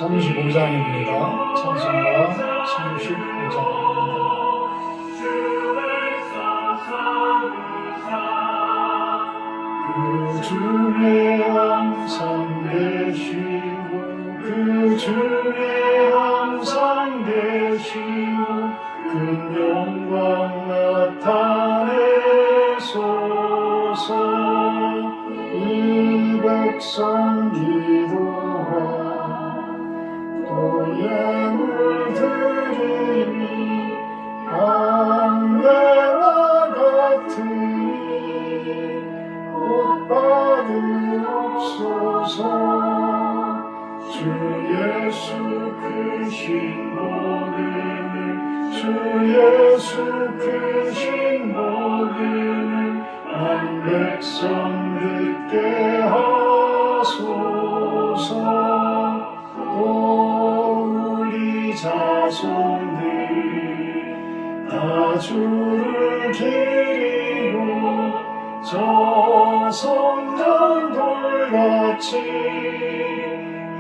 35장입니다. 찬송가 35장입니다. 그 중에 항상 계시고 그 중에 항상 계시고 그 영광 나타내소서. 이 백성 기도하 또 예물 드리니 안개와 같으니 곧 받으옵소서. 주 예수 크신 복음을 주 예수 크신 복음을 한 백성 듣게 하소서. 또 우리 자손들 다 주를 기리고 저 성전 돌같이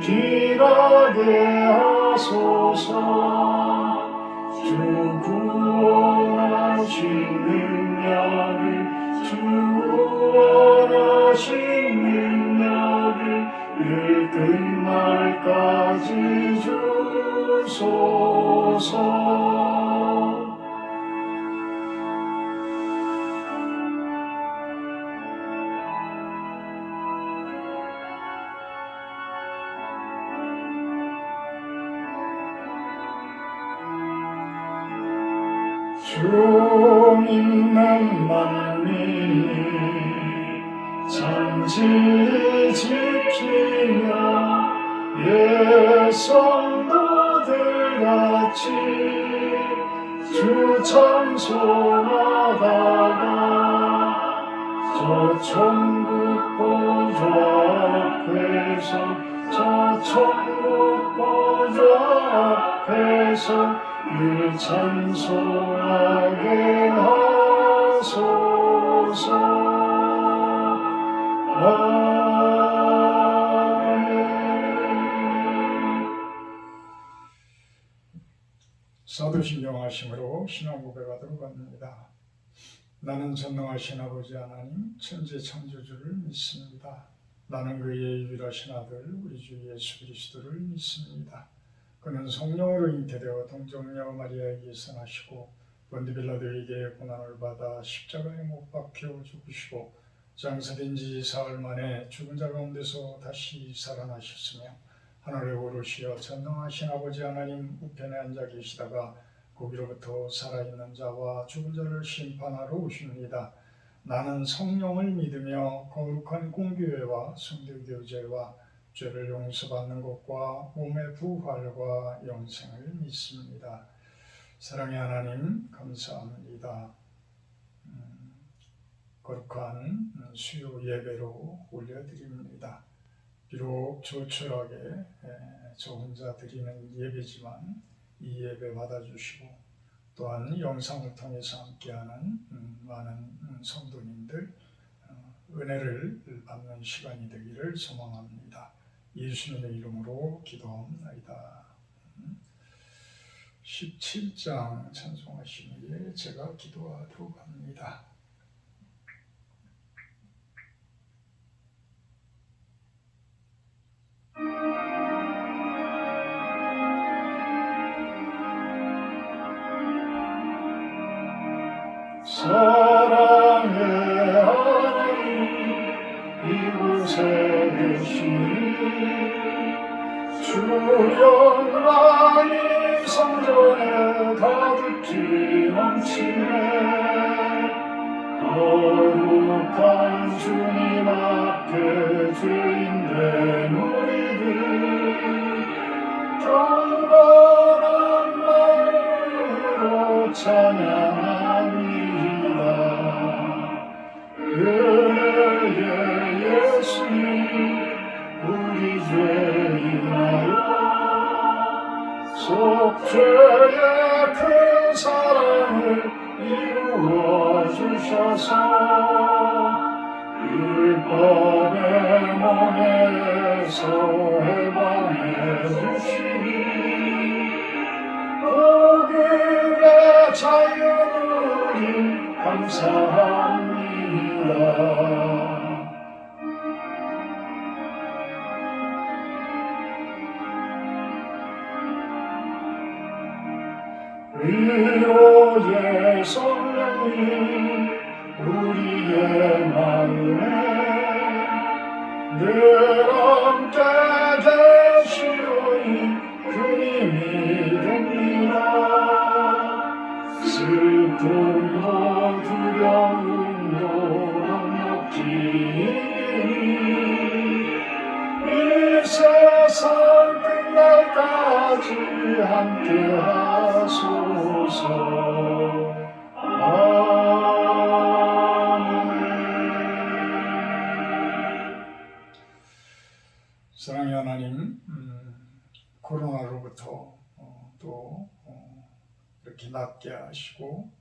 길하게 하소서. 주 구원하신 능력을 주 구원하신 능력을 늘 끝날까지 주소서. 주 믿는 만민이 참진히 지키며 옛 성도들같이 주 찬송하다가 저 천국 보좌 앞에서 저 천국 보좌 앞에서 늘 찬송하게 하소서. 아멘. 사도신경하심으로 신앙 고백하도록 합니다. 나는 전능하신 아버지 하나님 천지 창조주를 믿습니다. 나는 그의 유일하신 아들 우리 주 예수 그리스도를 믿습니다. 그는 성령으로 잉태되어 동정녀 마리아에게서 나시고 본디 빌라도에게 고난을 받아 십자가에 못 박혀 죽으시고 장사된 지 사흘 만에 죽은 자 가운데서 다시 살아나셨으며 하늘에 오르시어 전능하신 아버지 하나님 우편에 앉아 계시다가 거기로부터 살아있는 자와 죽은 자를 심판하러 오십니다. 나는 성령을 믿으며 거룩한 공교회와 성도교제와 죄를 용서받는 것과 몸의 부활과 영생을 믿습니다. 사랑의 하나님 감사합니다. 거룩한 수요 예배로 올려드립니다. 비록 조촐하게 저 혼자 드리는 예배지만 이 예배 받아주시고 또한 영상을 통해서 함께하는 많은 성도님들 은혜를 받는 시간이 되기를 소망합니다. 예수님의 이름으로 기도합니다. 17장 찬송하시기에 제가 기도하도록 합니다. 사랑의 하나님 이곳에 계시니 주 영광이 성전에 가득히 넘치네. 거룩한 주님 앞에 주인된 우리들 경건한 마음으로 찬양합니다. 은혜의 예수님 우리 죄인하여 속죄의 큰 사랑을 이루어 주셔서 율법의 몽에서 해방해 주시니 복음의 자유를 감사합니다. 위로의 성령이 우리의 마음에 늘 함께 되시오니 주님이 됩니다. 슬픔도 두려움도 넉넉히 이기니 이 세상 끝날까지 함께 하소서. 사랑의 하나님, 코로나로부터 또 이렇게 낫게 하시고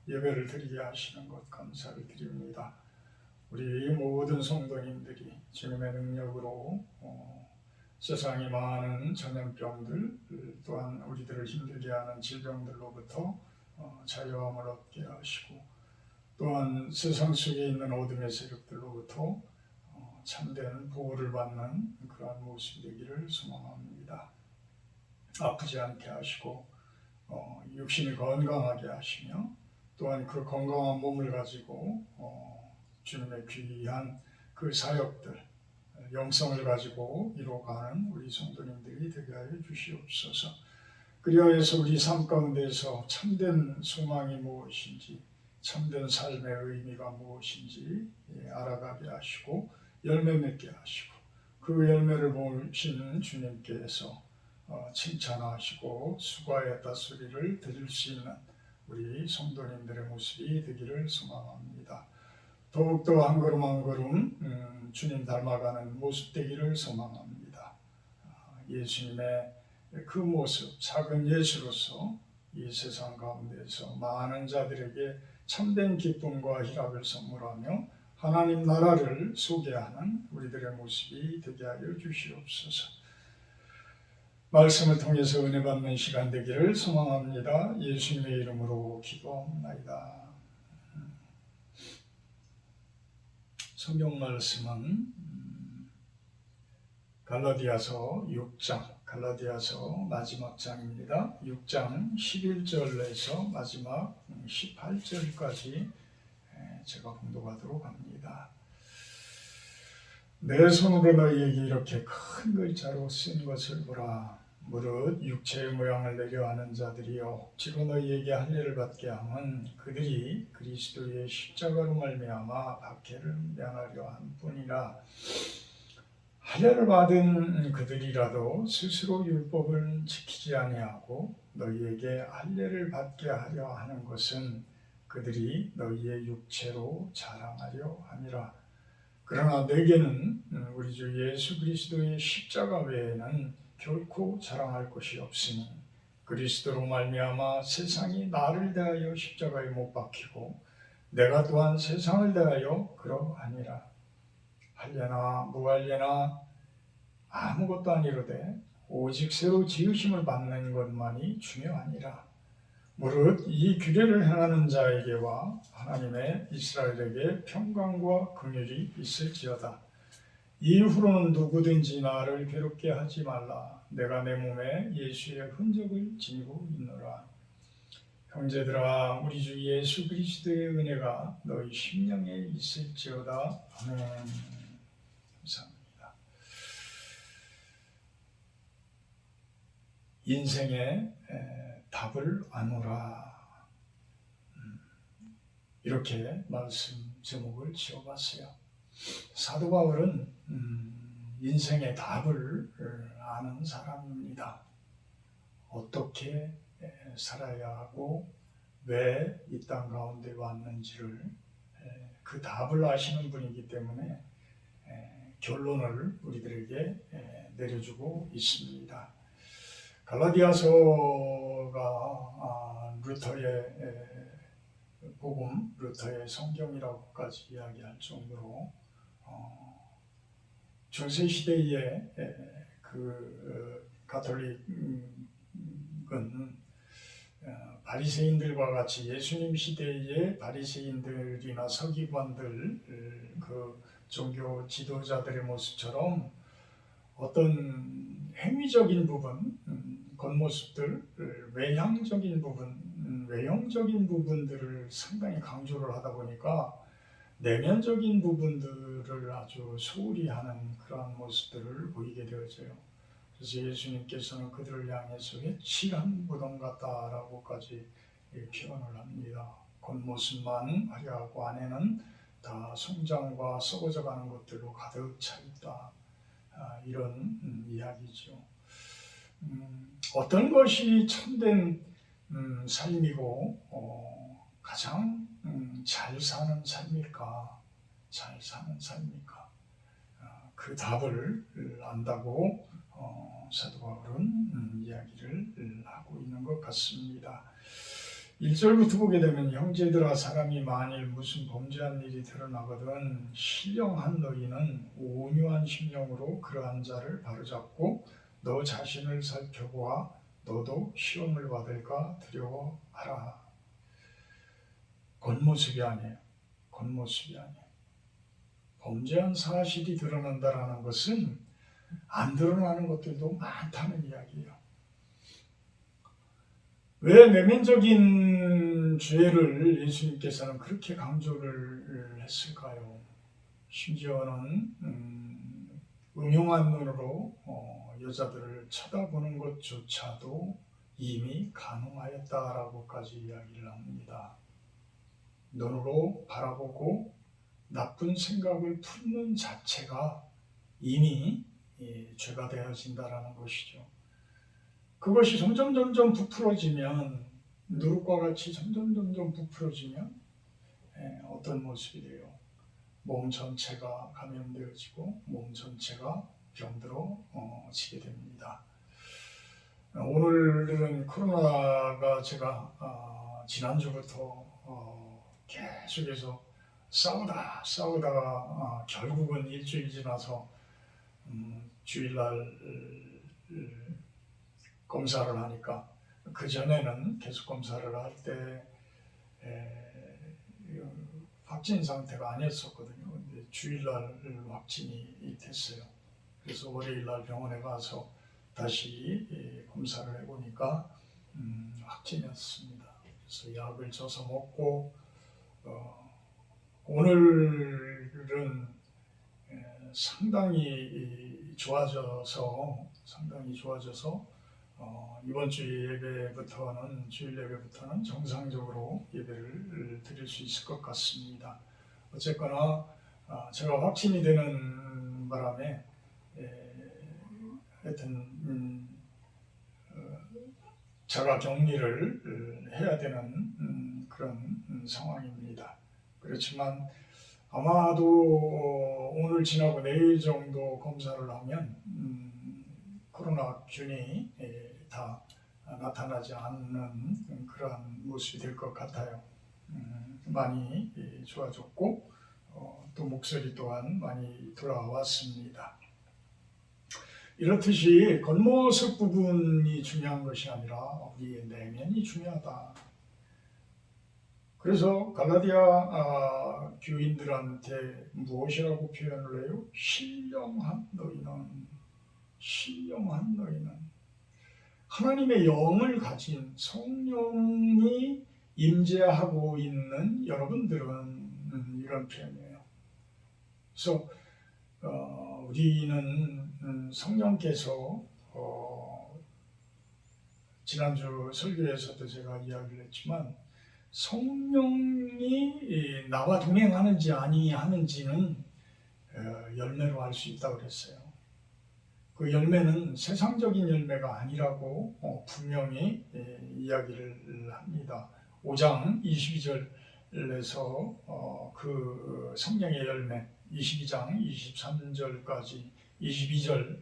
예배를 드리게 하시는 것 감사를 드립니다. 우리 모든 성도님들이 주님의 능력으로 세상의 많은 전염병들 또한 우리들을 힘들게 하는 질병들로부터 자유함을 얻게 하시고 또한 세상 속에 있는 어둠의 세력들로부터 참된 보호를 받는 그러한 모습이 되기를 소망합니다. 아프지 않게 하시고 육신이 건강하게 하시며 또한 그 건강한 몸을 가지고 주님의 귀한 그 사역들 영성을 가지고 이루어가는 우리 성도님들이 되게 하여 주시옵소서. 그리하여서 우리 삶 가운데서 참된 소망이 무엇인지 참된 삶의 의미가 무엇인지 알아가게 하시고 열매 맺게 하시고 그 열매를 보시는 주님께서 칭찬하시고 수고하였다 소리를 들을 수 있는 우리 성도님들의 모습이 되기를 소망합니다. 더욱더 한 걸음 한 걸음 주님 닮아가는 모습 되기를 소망합니다. 예수님의 그 모습, 작은 예수로서 이 세상 가운데서 많은 자들에게 참된 기쁨과 희락을 선물하며 하나님 나라를 소개하는 우리들의 모습이 되게 하여 주시옵소서. 말씀을 통해서 은혜 받는 시간 되기를 소망합니다. 예수님의 이름으로 기도합니다. 성경 말씀은 갈라디아서 6장, 갈라디아서 마지막 장입니다. 6장 11절에서 마지막 18절까지 제가 봉독하도록 합니다. 내 손으로 너희에게 이렇게 큰 글자로 쓴 것을 보라. 무릇 육체의 모양을 내려 하는 자들이여 억지로 너희에게 할례를 받게 함은 그들이 그리스도의 십자가로 말미암아 박해를 면하려 함뿐이라. 할례를 받은 그들이라도 스스로 율법을 지키지 아니하고 너희에게 할례를 받게 하려 하는 것은 그들이 너희의 육체로 자랑하려 함이라. 그러나 내게는 우리 주 예수 그리스도의 십자가 외에는 결코 자랑할 것이 없으니 그리스도로 말미암아 세상이 나를 대하여 십자가에 못 박히고 내가 또한 세상을 대하여 그러하니라. 할례나 무할례나 아무것도 아니로되 오직 새로 지으심을 받는 것만이 중요하니라. 무릇 이 규례를 행하는 자에게와 하나님의 이스라엘에게 평강과 긍휼이 있을지어다. 이후로는 누구든지 나를 괴롭게 하지 말라. 내가 내 몸에 예수의 흔적을 지니고 있노라. 형제들아, 우리 주 예수 그리스도의 은혜가 너희 심령에 있을지어다. 아멘. 감사합니다. 인생의 답을 아노라. 이렇게 말씀 제목을 지어봤어요. 사도 바울은 인생의 답을 아는 사람입니다. 어떻게 살아야 하고 왜 이 땅 가운데 왔는지를 그 답을 아시는 분이기 때문에 결론을 우리들에게 내려주고 있습니다. 갈라디아서가 루터의 복음, 루터의 성경이라고까지 이야기할 정도로 중세 시대에 그 가톨릭은 바리새인들과 같이 예수님 시대의 바리새인들이나 서기관들 그 종교 지도자들의 모습처럼 어떤 행위적인 부분, 겉모습들, 외향적인 부분, 외형적인 부분들을 상당히 강조를 하다 보니까 내면적인 부분들을 아주 소홀히 하는 그러한 모습들을 보이게 되어져요. 그래서 예수님께서는 그들을 향해서 회칠한 무덤 같다라고까지 표현을 합니다. 겉모습만 화려하고 안에는 다 성장과 썩어져가는 것들로 가득 차 있다. 이런 이야기죠. 어떤 것이 참된 삶이고 가장 잘 사는 삶일까? 잘 사는 삶일까? 그 답을 안다고 사도 바울은 이야기를 하고 있는 것 같습니다. 1절부터 보게 되면 형제들아 사람이 만일 무슨 범죄한 일이 드러나거든 신령한 너희는 온유한 심령으로 그러한 자를 바로잡고 너 자신을 살펴보아 너도 시험을 받을까 두려워하라. 겉모습이 아니에요. 겉모습이 아니에요. 범죄한 사실이 드러난다라는 것은 안 드러나는 것들도 많다는 이야기예요. 왜 내면적인 죄를 예수님께서는 그렇게 강조를 했을까요? 심지어는 음흉한 눈으로 여자들을 쳐다보는 것조차도 이미 가능하였다라고까지 이야기를 합니다. 눈으로 바라보고 나쁜 생각을 품는 자체가 이미 죄가 되어진다라는 것이죠. 그것이 점점 부풀어지면 누룩과 같이 점점 부풀어지면 어떤 모습이 돼요? 몸 전체가 감염되어지고 몸 전체가 병들어 지게 됩니다. 오늘은 코로나가 제가 지난주부터 계속해서 싸우다가 결국은 일주일 지나서 주일날 검사를 하니까 그 전에는 계속 검사를 할 때 확진 상태가 아니었었거든요. 근데 주일날 확진이 됐어요. 그래서 월요일날 병원에 가서 다시 검사를 해보니까 확진이었습니다. 그래서 약을 줘서 먹고 오늘은 상당히 좋아져서 이번 주 예배부터는 주일 예배부터는 정상적으로 예배를 드릴 수 있을 것 같습니다. 어쨌거나 제가 확진이 되는 바람에 하여튼 자가 격리를 해야 되는 그런 상황입니다. 그렇지만 아마도 오늘 지나고 내일 정도 검사를 하면 코로나균이 다 나타나지 않는 그러한 모습이 될 것 같아요. 많이 좋아졌고 또 목소리 또한 많이 돌아왔습니다. 이렇듯이 겉모습 부분이 중요한 것이 아니라 우리의 내면이 중요하다. 그래서 갈라디아 교인들한테 무엇이라고 표현을 해요? 신령한 너희는 하나님의 영을 가진 성령이 임재하고 있는 여러분들은 이런 표현이에요. 그래서 우리는 성령께서 지난주 설교에서도 제가 이야기를 했지만 성령이 나와 동행하는지 아니하는지는 열매로 알 수 있다고 그랬어요. 그 열매는 세상적인 열매가 아니라고 분명히 이야기를 합니다. 5장 22절에서 그 성령의 열매 22장 23절까지 22절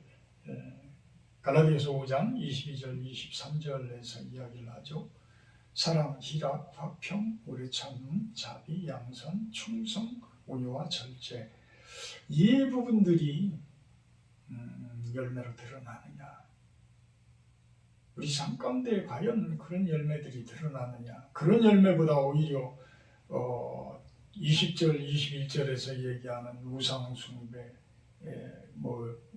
갈라디아서 5장 22절 23절에서 이야기를 하죠. 사랑, 희락, 화평, 오래 참음, 자비, 양선, 충성, 온유와 절제. 이 부분들이 열매로 드러나느냐? 우리 삶 가운데 과연 그런 열매들이 드러나느냐? 그런 열매보다 오히려 20절, 21절에서 얘기하는 우상 숭배,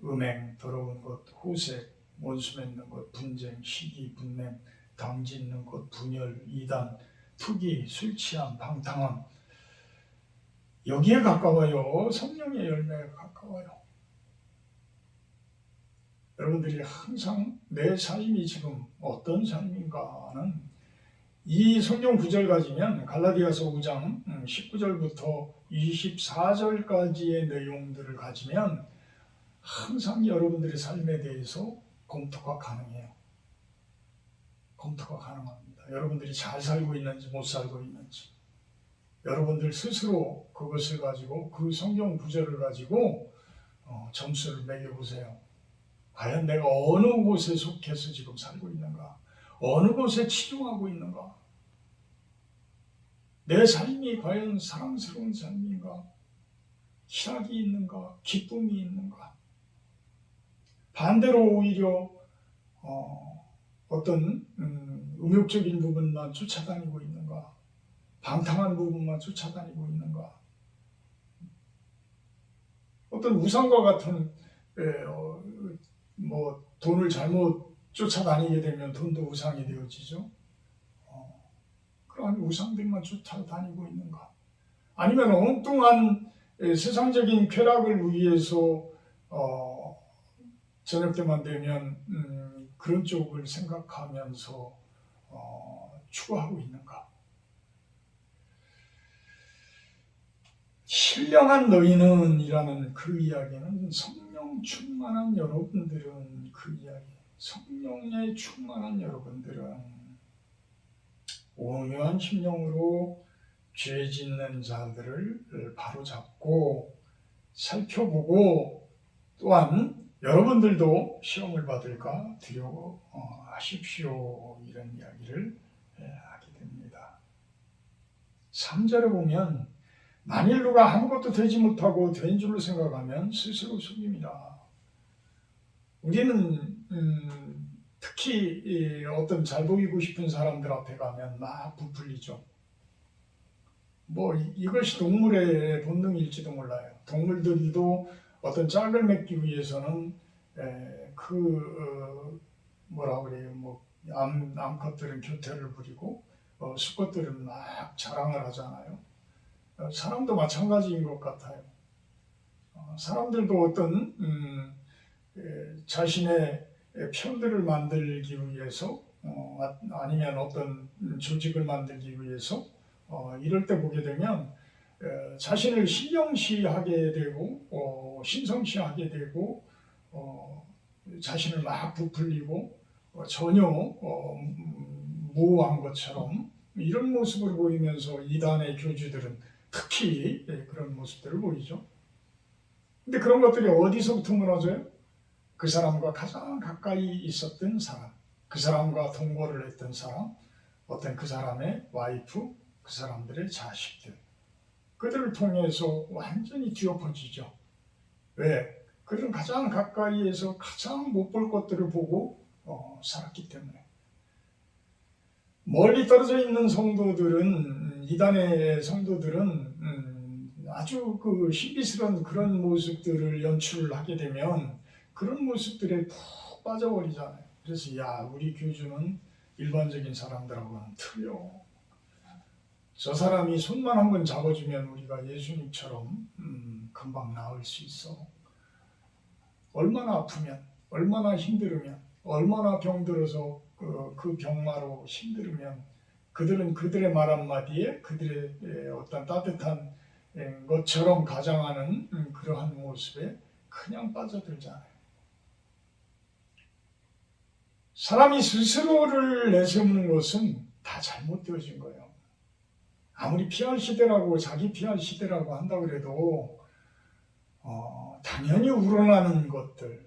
음행, 더러운 것, 호색, 원수 맺는 것, 분쟁, 시기, 분냄, 덩짓는 것, 분열, 이단, 투기, 술 취함, 방탕함, 여기에 가까워요. 성령의 열매에 가까워요. 여러분들이 항상 내 삶이 지금 어떤 삶인가는 이 성경 구절 가지면 갈라디아서 5장 19절부터 24절까지의 내용들을 가지면 항상 여러분들의 삶에 대해서 검토가 가능해요. 검토가 가능합니다. 여러분들이 잘 살고 있는지 못 살고 있는지, 여러분들 스스로 그것을 가지고 그 성경 구절을 가지고 점수를 매겨보세요. 과연 내가 어느 곳에 속해서 지금 살고 있는가? 어느 곳에 치중하고 있는가? 내 삶이 과연 사랑스러운 삶인가? 희락이 있는가? 기쁨이 있는가? 반대로 오히려 어떤 음욕적인 부분만 쫓아다니고 있는가? 방탕한 부분만 쫓아다니고 있는가? 어떤 우상과 같은 돈을 잘못 쫓아다니게 되면 돈도 우상이 되어지죠. 그러한 우상들만 쫓아다니고 있는가? 아니면 엉뚱한 세상적인 쾌락을 위해서 저녁 때만 되면 그런 쪽을 생각하면서 추구하고 있는가? 신령한 너희는 이라는 그 이야기는 성령 충만한 여러분들은 그 이야기, 성령에 충만한 여러분들은 온유한 심령으로 죄 짓는 자들을 바로잡고 살펴보고 또한 여러분들도 시험을 받을까 두려워하십시오. 이런 이야기를 하게 됩니다. 3절에 보면 만일 누가 아무것도 되지 못하고 된 줄로 생각하면 스스로 속입니다. 우리는 특히 어떤 잘 보이고 싶은 사람들 앞에 가면 막 부풀리죠. 이것이 동물의 본능일지도 몰라요. 동물들도 어떤 짝을 맺기 위해서는 암컷들은 교태를 부리고 수컷들은 막 자랑을 하잖아요. 사람도 마찬가지인 것 같아요. 사람들도 어떤 자신의 편들을 만들기 위해서 아니면 어떤 조직을 만들기 위해서 이럴 때 보게 되면 자신을 신령시하게 되고 신성시하게 되고 자신을 막 부풀리고 전혀 무한 것처럼 이런 모습을 보이면서 이단의 교주들은 특히 그런 모습들을 보이죠. 근데 그런 것들이 어디서부터 무너져요? 그 사람과 가장 가까이 있었던 사람, 그 사람과 동거를 했던 사람, 어떤 그 사람의 와이프, 그 사람들의 자식들, 그들을 통해서 완전히 뒤엎어지죠. 왜? 그들은 가장 가까이에서 가장 못 볼 것들을 보고 살았기 때문에. 멀리 떨어져 있는 성도들은, 이단의 성도들은 아주 그 신비스러운 그런 모습들을 연출을 하게 되면 그런 모습들에 푹 빠져버리잖아요. 그래서 우리 교주는 일반적인 사람들하고는 틀려. 저 사람이 손만 한번 잡아주면 우리가 예수님처럼 금방 나을 수 있어. 얼마나 아프면, 얼마나 힘들으면, 얼마나 병들어서 그 병마로 힘들으면 그들은 그들의 말 한마디에 그들의 어떤 따뜻한 것처럼 가장하는 그러한 모습에 그냥 빠져들잖아요. 사람이 스스로를 내세우는 것은 다 잘못되어진 거예요. 아무리 PR 시대라고 자기 PR 시대라고 한다고 해도 당연히 우러나는 것들에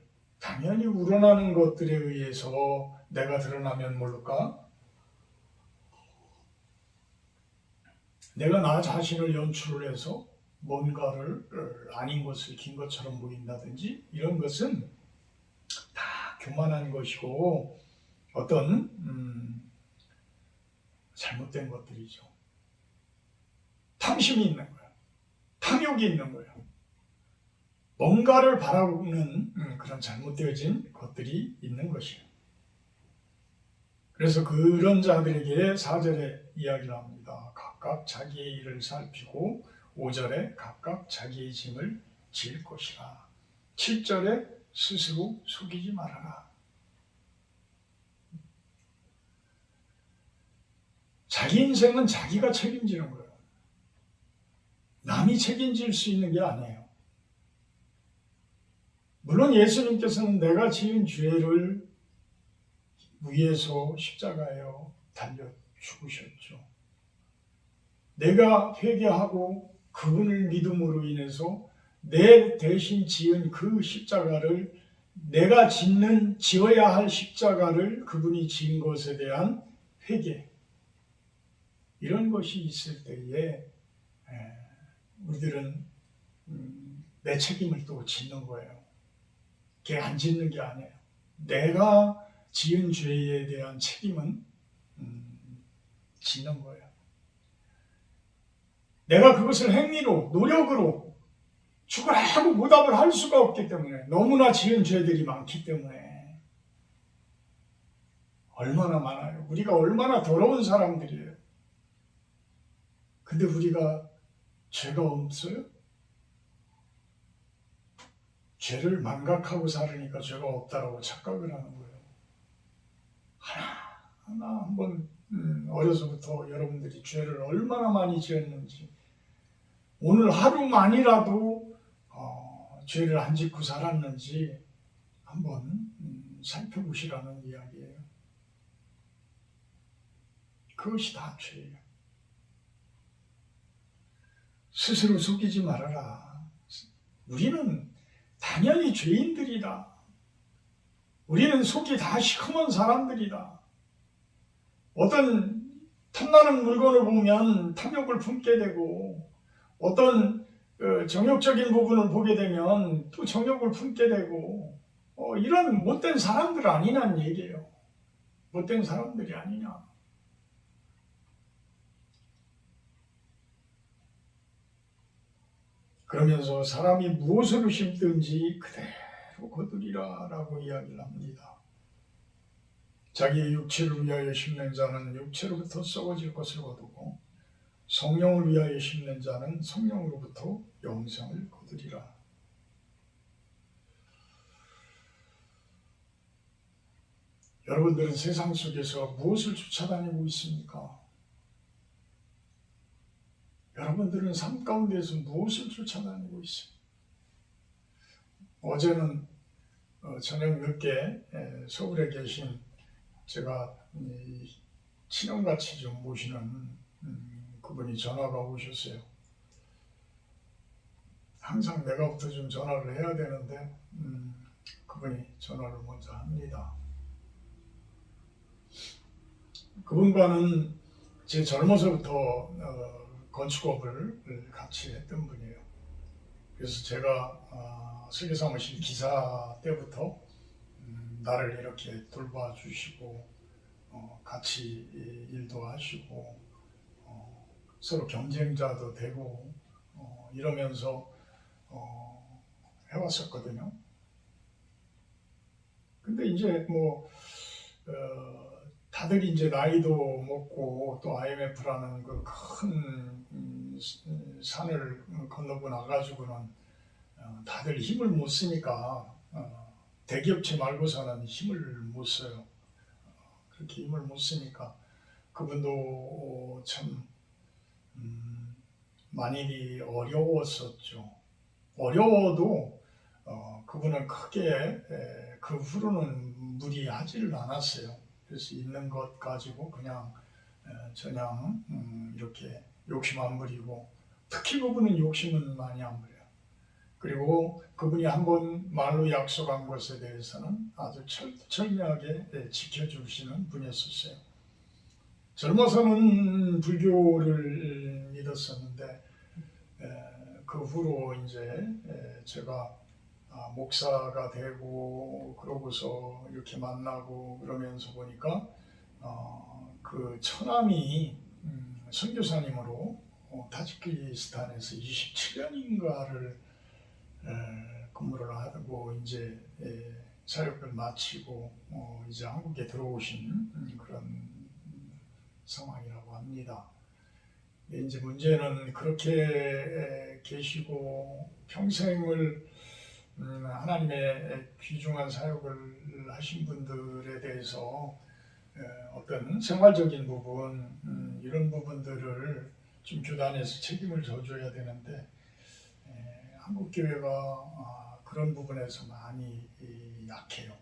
의해서 내가 드러나면 모를까? 내가 나 자신을 연출을 해서 뭔가를 아닌 것을 긴 것처럼 보인다든지 이런 것은 다 교만한 것이고 어떤 잘못된 것들이죠. 탐심이 있는 거예요. 탐욕이 있는 거예요. 뭔가를 바라보는 그런 잘못되어진 것들이 있는 것이에요. 그래서 그런 자들에게 4절에 이야기를 합니다. 각각 자기의 일을 살피고 5절에 각각 자기의 짐을 질 것이라. 7절에 스스로 속이지 말아라. 자기 인생은 자기가 책임지는 거예요. 남이 책임질 수 있는 게 아니에요. 물론 예수님께서는 내가 지은 죄를 위에서 십자가에 달려 죽으셨죠. 내가 회개하고 그분을 믿음으로 인해서 내 대신 지은 그 십자가를 내가 지어야 할 십자가를 그분이 지은 것에 대한 회개, 이런 것이 있을 때에 우리들은 내 책임을 또 짓는 거예요. 그게 안 짓는 게 아니에요. 내가 지은 죄에 대한 책임은 짓는 거예요. 내가 그것을 행위로, 노력으로 죽으라고 보답을 할 수가 없기 때문에, 너무나 지은 죄들이 많기 때문에. 얼마나 많아요. 우리가 얼마나 더러운 사람들이에요. 근데 우리가 죄가 없어요? 죄를 망각하고 살으니까 죄가 없다라고 착각을 하는 거예요. 하나 한번 어려서부터 여러분들이 죄를 얼마나 많이 지었는지, 오늘 하루만이라도 죄를 안 짓고 살았는지 한번 살펴보시라는 이야기예요. 그것이 다 죄예요. 스스로 속이지 말아라. 우리는 당연히 죄인들이다. 우리는 속이 다 시커먼 사람들이다. 어떤 탐나는 물건을 보면 탐욕을 품게 되고, 어떤 정욕적인 부분을 보게 되면 또 정욕을 품게 되고, 이런 못된 사람들 아니냐는 얘기예요. 못된 사람들이 아니냐. 그러면서 사람이 무엇으로 심든지 그대로 거두리라 라고 이야기를 합니다. 자기의 육체를 위하여 심는 자는 육체로부터 썩어질 것을 거두고 성령을 위하여 심는 자는 성령으로부터 영생을 거두리라. 여러분들은 세상 속에서 무엇을 쫓아다니고 있습니까? 여러분들은 삶 가운데에서 무엇을 쫓아다니고 있습니까? 어제는 저녁 늦게 서울에 계신 제가 친형같이 좀 모시는 그분이 전화가 오셨어요. 항상 내가부터 좀 전화를 해야 되는데 그분이 전화를 먼저 합니다. 그분과는 제 젊어서부터 건축업을 같이 했던 분이에요. 그래서 제가 설계사무실 기사 때부터 나를 이렇게 돌봐주시고 같이 일도 하시고 서로 경쟁자도 되고 이러면서 해왔었거든요. 근데 이제 다들 이제 나이도 먹고 또 IMF라는 그 큰 산을 건너고 나가지고는 다들 힘을 못 쓰니까 대기업체 말고서는 힘을 못 써요. 그렇게 힘을 못 쓰니까 그분도 참 많이 어려웠었죠. 어려워도 그분은 크게 그 후로는 무리하지를 않았어요. 그래서 있는 것 가지고 그냥 이렇게 욕심 안 부리고, 특히 그분은 욕심은 많이 안 부려요. 그리고 그분이 한번 말로 약속한 것에 대해서는 아주 철저하게 지켜주시는 분이었어요. 젊어서는 불교를 믿었었는데 그 후로 이제 제가 목사가 되고 그러고서 이렇게 만나고 그러면서 보니까 그 처남이 선교사님으로 타지키스탄에서 27년인가를 근무를 하고 이제 사역을 마치고 이제 한국에 들어오신 그런 상황이라고 합니다. 이제 문제는 그렇게 계시고 평생을 하나님의 귀중한 사역을 하신 분들에 대해서 어떤 생활적인 부분 이런 부분들을 좀 교단에서 책임을 져줘야 되는데 한국 교회가 그런 부분에서 많이 약해요.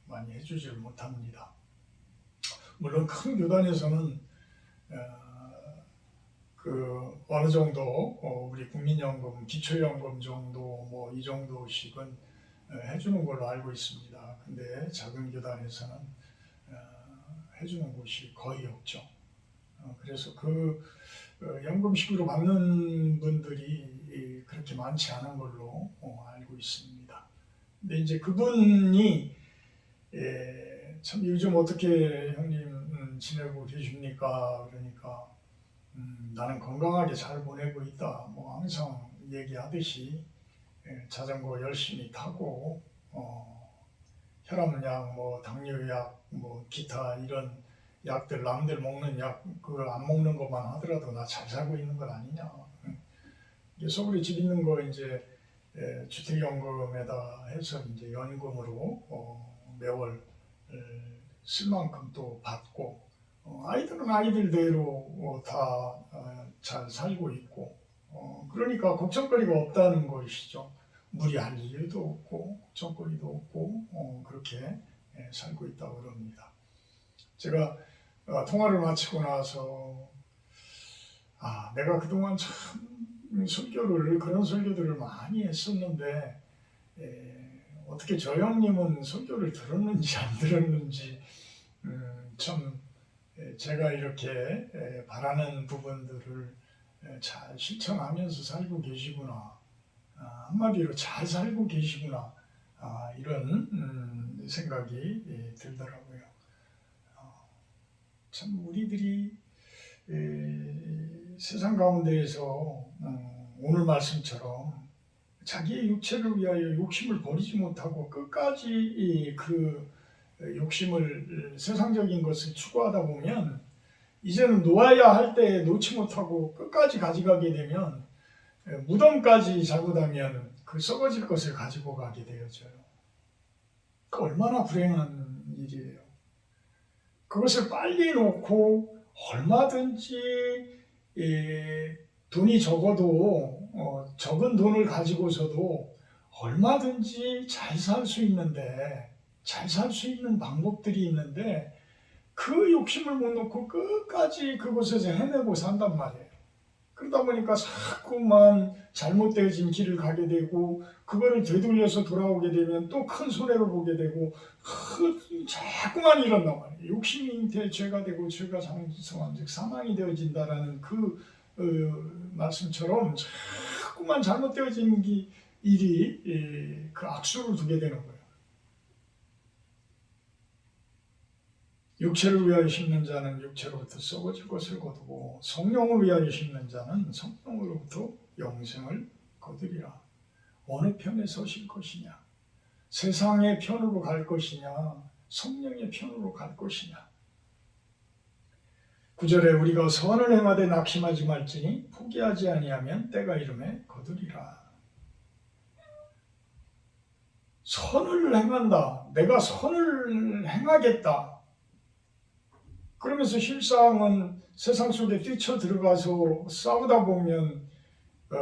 많이 해주지를 못합니다. 물론 큰 교단에서는 그 어느 정도 우리 국민연금, 기초연금 정도 뭐 이 정도씩은 해주는 걸로 알고 있습니다. 근데 작은 교단에서는 해주는 곳이 거의 없죠. 그래서 그 연금식으로 받는 분들이 그렇게 많지 않은 걸로 알고 있습니다. 근데 이제 그분이 참 요즘 어떻게 형님 지내고 계십니까? 그러니까 나는 건강하게 잘 보내고 있다. 뭐 항상 얘기하듯이 자전거 열심히 타고 혈압약, 뭐 당뇨약, 뭐 기타 이런 약들 남들 먹는 약 그걸 안 먹는 것만 하더라도 나 잘 살고 있는 건 아니냐. 서울에 집 있는 거 이제 주택연금에다 해서 이제 연금으로 매월 쓸 만큼 또 받고 아이들은 아이들대로 다 잘 살고 있고 그러니까 걱정거리가 없다는 것이죠. 무리할 일도 없고 걱정거리도 없고 그렇게 살고 있다고 그럽니다. 제가 통화를 마치고 나서 내가 그동안 참 그런 설교들을 많이 했었는데 어떻게 저 형님은 설교를 들었는지 안 들었는지 참 제가 이렇게 바라는 부분들을 잘 실천하면서 살고 계시구나. 한마디로 잘 살고 계시구나. 이런 생각이 들더라고요. 참 우리들이 세상 가운데에서 오늘 말씀처럼 자기의 육체를 위하여 욕심을 버리지 못하고 끝까지 그 욕심을 세상적인 것을 추구하다 보면 이제는 놓아야 할 때 놓지 못하고 끝까지 가져가게 되면 무덤까지 잘못하면 그 썩어질 것을 가지고 가게 되어져요. 그 얼마나 불행한 일이에요. 그것을 빨리 놓고 얼마든지 돈이 적어도 적은 돈을 가지고서도 얼마든지 잘 살 수 있는데 잘 살 수 있는 방법들이 있는데 그 욕심을 못 놓고 끝까지 그곳에서 헤매고 산단 말이에요. 그러다 보니까 자꾸만 잘못되어진 길을 가게 되고 그거를 되돌려서 돌아오게 되면 또 큰 손해를 보게 되고 자꾸만 이런단 말이에요. 욕심이 죄가 되고 죄가 장성한 즉 사망이 되어진다라는 그 말씀처럼 자꾸만 잘못되어진 일이 그 악수를 두게 되는 거예요. 육체를 위하여 심는 자는 육체로부터 썩어질 것을 거두고 성령을 위하여 심는 자는 성령으로부터 영생을 거두리라. 어느 편에 서실 것이냐? 세상의 편으로 갈 것이냐? 성령의 편으로 갈 것이냐? 9절에 우리가 선을 행하되 낙심하지 말지니 포기하지 아니하면 때가 이름에 거두리라. 선을 행한다. 내가 선을 행하겠다. 그러면서 실상은 세상 속에 뛰쳐들어가서 싸우다 보면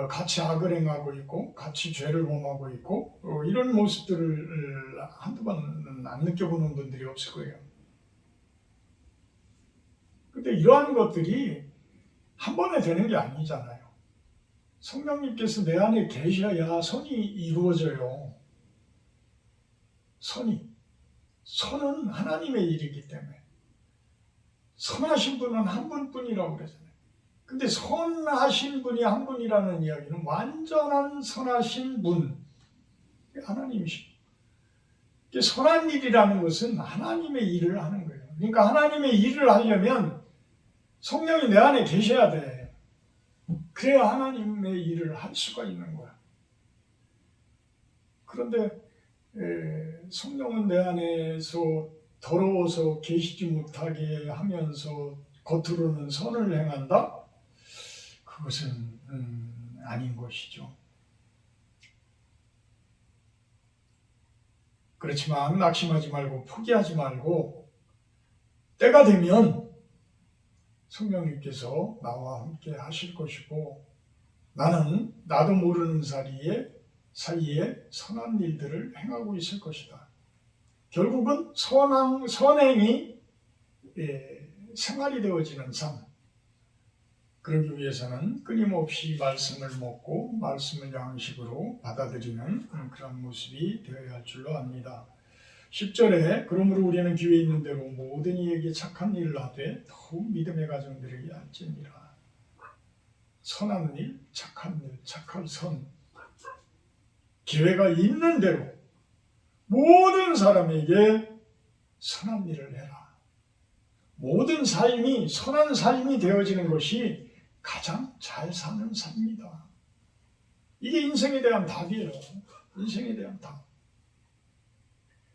같이 악을 행하고 있고 같이 죄를 범하고 있고 이런 모습들을 한두 번은 안 느껴보는 분들이 없을 거예요. 근데 이러한 것들이 한 번에 되는 게 아니잖아요. 성령님께서 내 안에 계셔야 선이 이루어져요. 선은 하나님의 일이기 때문에 선하신 분은 한 분뿐이라고 그러잖아요. 근데 선하신 분이 한 분이라는 이야기는 완전한 선하신 분, 하나님이시죠. 선한 일이라는 것은 하나님의 일을 하는 거예요. 그러니까 하나님의 일을 하려면 성령이 내 안에 계셔야 돼. 그래야 하나님의 일을 할 수가 있는 거야. 그런데 성령은 내 안에서 더러워서 계시지 못하게 하면서 겉으로는 선을 행한다? 그것은 아닌 것이죠. 그렇지만 낙심하지 말고 포기하지 말고 때가 되면 성령님께서 나와 함께 하실 것이고 나는 나도 모르는 사이에 선한 일들을 행하고 있을 것이다. 결국은 선행이 생활이 되어지는 삶. 그러기 위해서는 끊임없이 말씀을 먹고 말씀을 양식으로 받아들이는 그런 모습이 되어야 할 줄로 압니다. 10절에 그러므로 우리는 귀에 있는 대로 모든 이에게 착한 일을 하되 더욱 믿음의 가정들에게 알지니라. 선한 일, 착한 일, 착한 선. 기회가 있는 대로 모든 사람에게 선한 일을 해라. 모든 삶이 선한 삶이 되어지는 것이 가장 잘 사는 삶이다. 이게 인생에 대한 답이에요. 인생에 대한 답.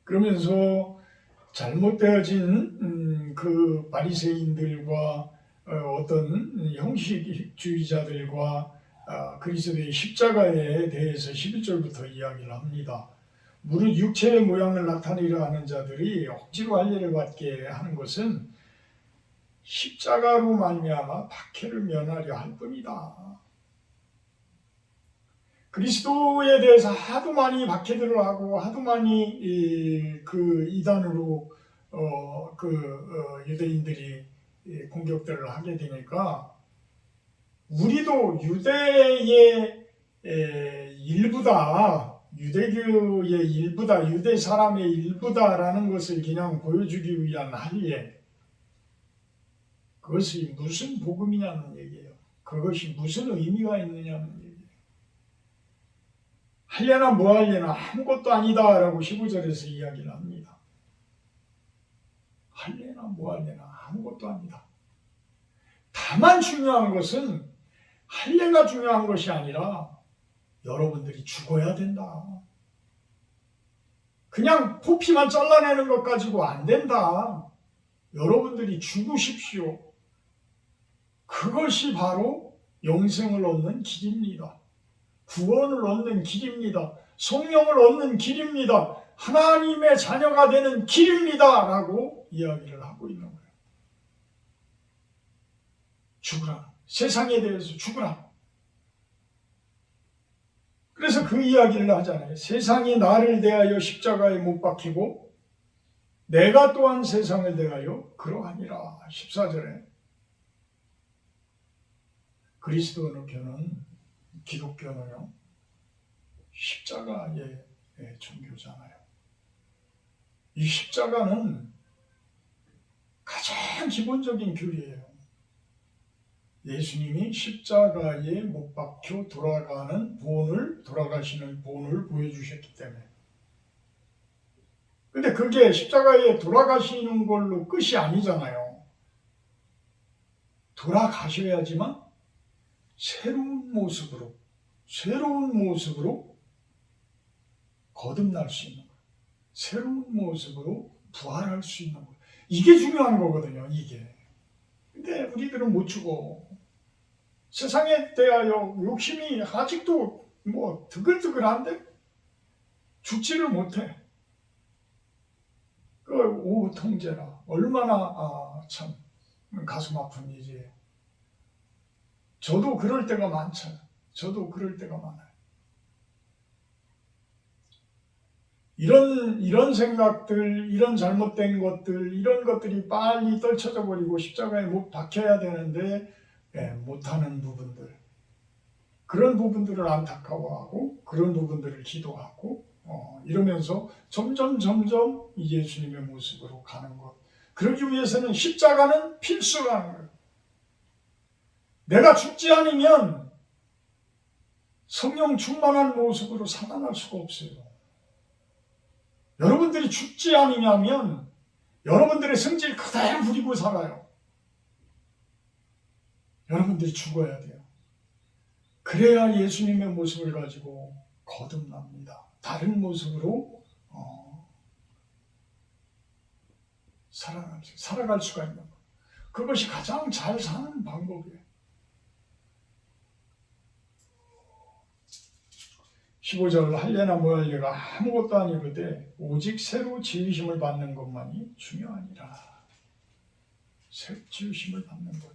그러면서 잘못되어진 그 바리새인들과 어떤 형식주의자들과 그리스도의 십자가에 대해서 11절부터 이야기를 합니다. 무릇 육체의 모양을 나타내려 하는 자들이 억지로 할례를 받게 하는 것은 십자가로 말미암아 박해를 면하려 할 뿐이다. 그리스도에 대해서 하도 많이 박해들을 하고 하도 많이 그 이단으로 유대인들이 공격들을 하게 되니까 우리도 유대의 일부다, 유대교의 일부다, 유대 사람의 일부다라는 것을 그냥 보여주기 위한 할례, 그것이 무슨 복음이냐는 얘기예요. 그것이 무슨 의미가 있느냐는 얘기예요. 할례나 뭐 할례나 아무것도 아니다라고 15절에서 이야기를 합니다. 할례나 뭐 할례나 아무것도 아니다. 다만 중요한 것은 할례가 중요한 것이 아니라 여러분들이 죽어야 된다. 그냥 포피만 잘라내는 것 가지고 안 된다. 여러분들이 죽으십시오. 그것이 바로 영생을 얻는 길입니다. 구원을 얻는 길입니다. 성령을 얻는 길입니다. 하나님의 자녀가 되는 길입니다. 라고 이야기를 하고 있는 거예요. 죽으라. 세상에 대해서 죽으라. 그래서 그 이야기를 하잖아요. 세상이 나를 대하여 십자가에 못 박히고 내가 또한 세상을 대하여 그러하니라. 14절에 그리스도교는 기독교는요 십자가의 종교잖아요. 이 십자가는 가장 기본적인 교리예요. 예수님이 십자가에 못 박혀 돌아가시는 본을 보여주셨기 때문에. 근데 그게 십자가에 돌아가시는 걸로 끝이 아니잖아요. 돌아가셔야지만 새로운 모습으로 거듭날 수 있는 거예요. 새로운 모습으로 부활할 수 있는 거예요. 이게 중요한 거거든요. 이게. 근데 우리들은 못 죽어. 세상에 대하여 욕심이 아직도 뭐 드글드글한데 죽지를 못해. 그 오통제라 얼마나 참 가슴 아픈 일이에요. 저도 그럴 때가 많죠. 저도 그럴 때가 많아요. 이런 생각들, 이런 잘못된 것들, 이런 것들이 빨리 떨쳐져 버리고 십자가에 못 박혀야 되는데 못하는 부분들, 그런 부분들을 안타까워하고 그런 부분들을 기도하고 이러면서 점점 예수님의 모습으로 가는 것. 그러기 위해서는 십자가는 필수라는 거예요. 내가 죽지 않으면 성령 충만한 모습으로 살아날 수가 없어요. 여러분들이 죽지 않으면 여러분들의 성질 그대로 부리고 살아요. 여러분들이 죽어야 돼요. 그래야 예수님의 모습을 가지고 거듭납니다. 다른 모습으로 살아갈 수가 있는 것. 그것이 가장 잘 사는 방법이에요. 15절 할례나 무할례가 아무것도 아니거든 오직 새로 지으심을 받는 것만이 중요하니라. 새로 지으심을 받는 것.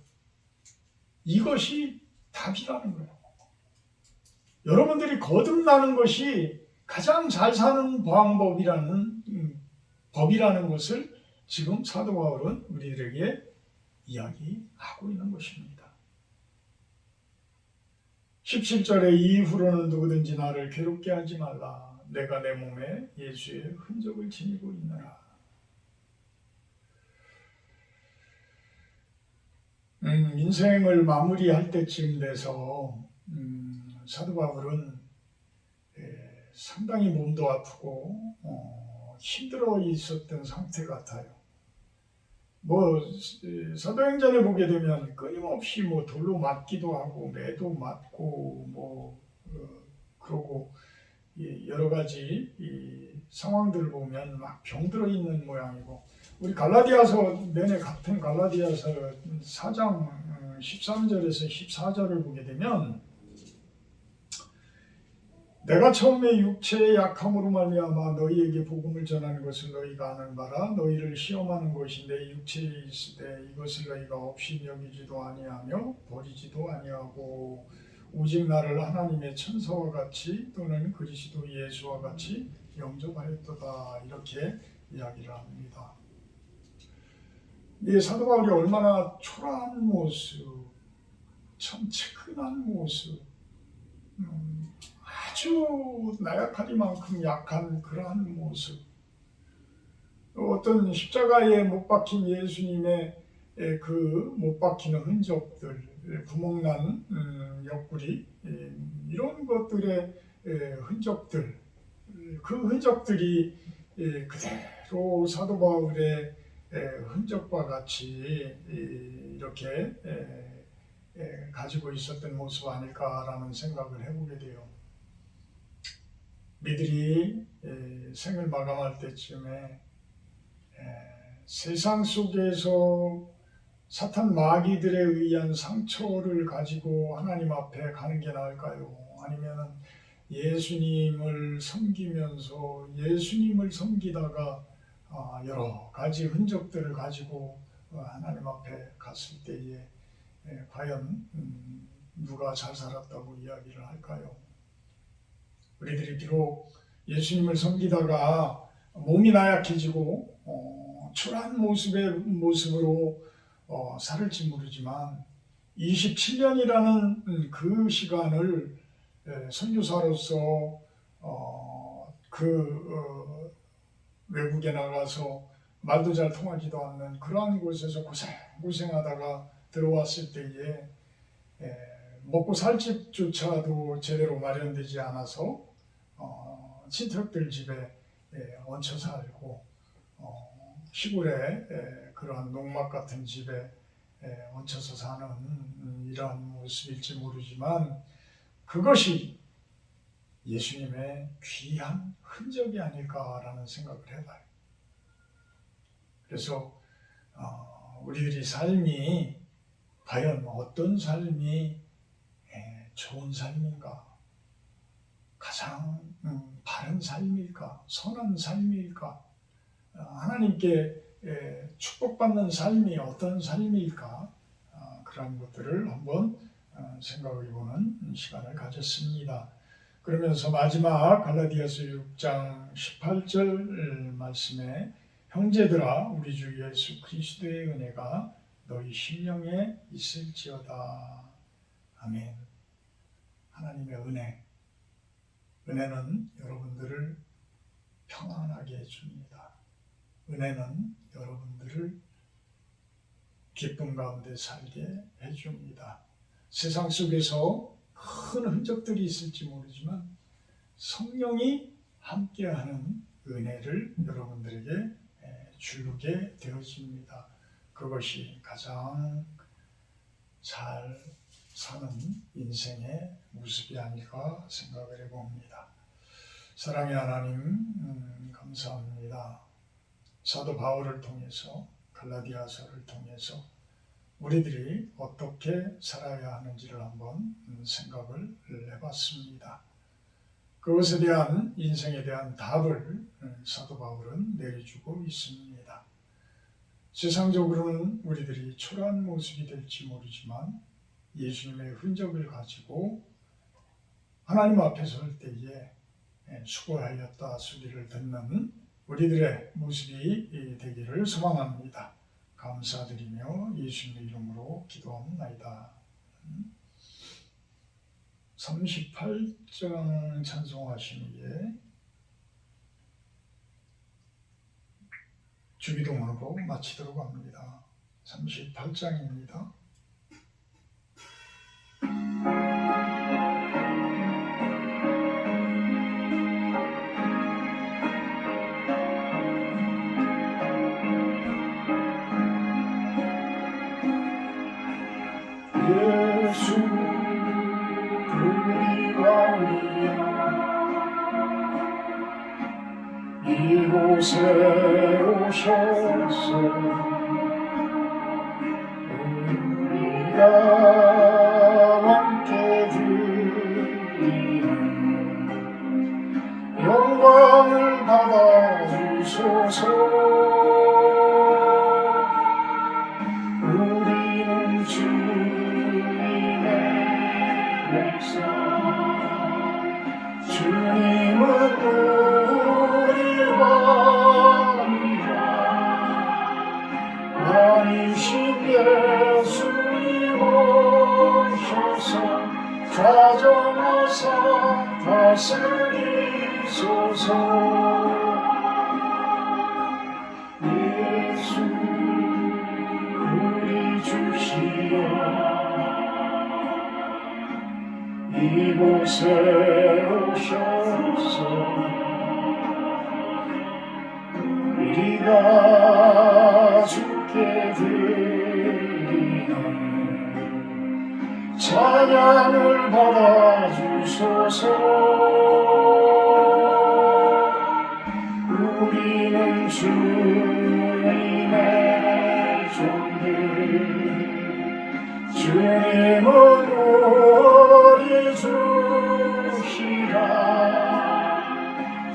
이것이 답이라는 거예요. 여러분들이 거듭나는 것이 가장 잘 사는 법이라는 것을 지금 사도 바울은 우리들에게 이야기하고 있는 것입니다. 17절에 이후로는 누구든지 나를 괴롭게 하지 말라. 내가 내 몸에 예수의 흔적을 지니고 있노라. 인생을 마무리할 때쯤 돼서 사도 바울은 상당히 몸도 아프고 힘들어 있었던 상태 같아요. 사도행전에 보게 되면 끊임없이 돌로 맞기도 하고 매도 맞고 그러고 여러 가지 상황들을 보면 막 병들어 있는 모양이고, 우리 갈라디아서 내내 같은 갈라디아서 4장 13절에서 14절을 보게 되면 내가 처음에 육체의 약함으로 말미암아 너희에게 복음을 전하는 것을 너희가 아는 바라. 너희를 시험하는 것이 내 육체에 있으되 이것을 너희가 없이 여기지도 아니하며 버리지도 아니하고 오직 나를 하나님의 천사와 같이 또는 그리스도 예수와 같이 영접하였도다. 이렇게 이야기를 합니다. 이 사도 바울이 얼마나 초라한 모습, 참 측은한 모습, 아주 나약하리만큼 약한 그러한 모습, 어떤 십자가에 못 박힌 예수님의 그 못 박히는 흔적들, 구멍난 옆구리, 이런 것들의 흔적들, 그 흔적들이 그대로 사도 바울의 흔적과 같이 이렇게 가지고 있었던 모습 아닐까라는 생각을 해보게 돼요. 우리들이 생을 마감할 때쯤에 세상 속에서 사탄 마귀들에 의한 상처를 가지고 하나님 앞에 가는 게 나을까요? 아니면 예수님을 섬기면서 예수님을 섬기다가 여러 가지 흔적들을 가지고 하나님 앞에 갔을 때에 과연 누가 잘 살았다고 이야기를 할까요? 우리들이 비록 예수님을 섬기다가 몸이 나약해지고 초라한 모습으로 살을지 모르지만 27년이라는 그 시간을 선교사로서 외국에 나가서 말도 잘 통하지도 않는 그러한 곳에서 고생하다가 들어왔을 때에 먹고 살 집조차도 제대로 마련되지 않아서 친척들 집에 얹혀 살고 시골에 그러한 농막 같은 집에 얹혀서 사는 이러한 모습일지 모르지만 그것이 예수님의 귀한 흔적이 아닐까라는 생각을 해봐요. 그래서 우리들이 삶이 과연 어떤 삶이 좋은 삶인가, 가장 바른 삶일까, 선한 삶일까, 하나님께 축복받는 삶이 어떤 삶일까, 그런 것들을 한번 생각해보는 시간을 가졌습니다. 그러면서 마지막 갈라디아서 6장 18절 말씀에 형제들아 우리 주 예수 그리스도의 은혜가 너희 심령에 있을지어다. 아멘. 하나님의 은혜는 여러분들을 평안하게 해줍니다. 은혜는 여러분들을 기쁨 가운데 살게 해줍니다. 세상 속에서 큰 흔적들이 있을지 모르지만 성령이 함께하는 은혜를 여러분들에게 주게 되어집니다. 그것이 가장 잘 사는 인생의 모습이 아닐까 생각을 해봅니다. 사랑의 하나님, 감사합니다. 사도 바울을 통해서, 갈라디아서를 통해서 우리들이 어떻게 살아야 하는지를 한번 생각을 해봤습니다. 그것에 대한, 인생에 대한 답을 사도 바울은 내려주고 있습니다. 세상적으로는 우리들이 초라한 모습이 될지 모르지만 예수님의 흔적을 가지고 하나님 앞에 설 때에 수고하였다 소리를 듣는 우리들의 모습이 되기를 소망합니다. 감사드리며 예수님의 이름으로 기도합니다. 38장 찬송하시기에 주기도문으로 마치도록 합니다. 38장입니다. 예수 우리와 이곳에 오셔서 우리가 함께 드리는 영광을 받아주소서. 우리는 주님의 백성, 주님은 우리와 왕이신 예수님 오셔서 가정하사 다스리소서. 예수 우리 주시여 이곳에 오셔서 우리가 주께 드리는 찬양을 받아주소서. 우리는 주님의 종들, 주님은 우리 주시라.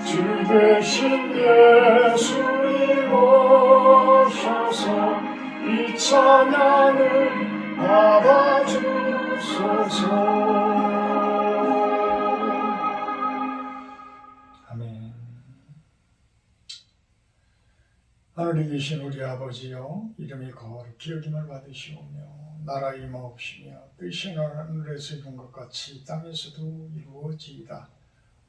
주 되신 예수님 오셔서 이 찬양을 받아주소서. 아멘. 하늘에 계신 우리 아버지여, 이름이 거룩히 여김을 받으시오며 나라 임하옵시며 뜻이 하늘에서 이룬 것 같이 땅에서도 이루어지이다.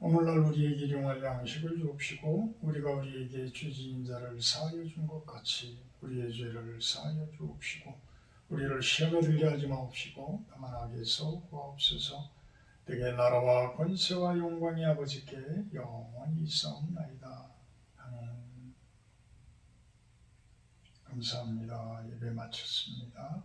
오늘날 우리에게 일용할 양식을 주옵시고 우리가 우리에게 죄지은 자를 사하여 준 것 같이 우리의 죄를 사하여 주옵시고 우리를 시험에 들게 하지 마옵시고 다만 악에서 구하옵소서. 내게 나라와 권세와 영광이 아버지께 영원히 있사옵나이다. 아멘. 감사합니다. 예배 마쳤습니다.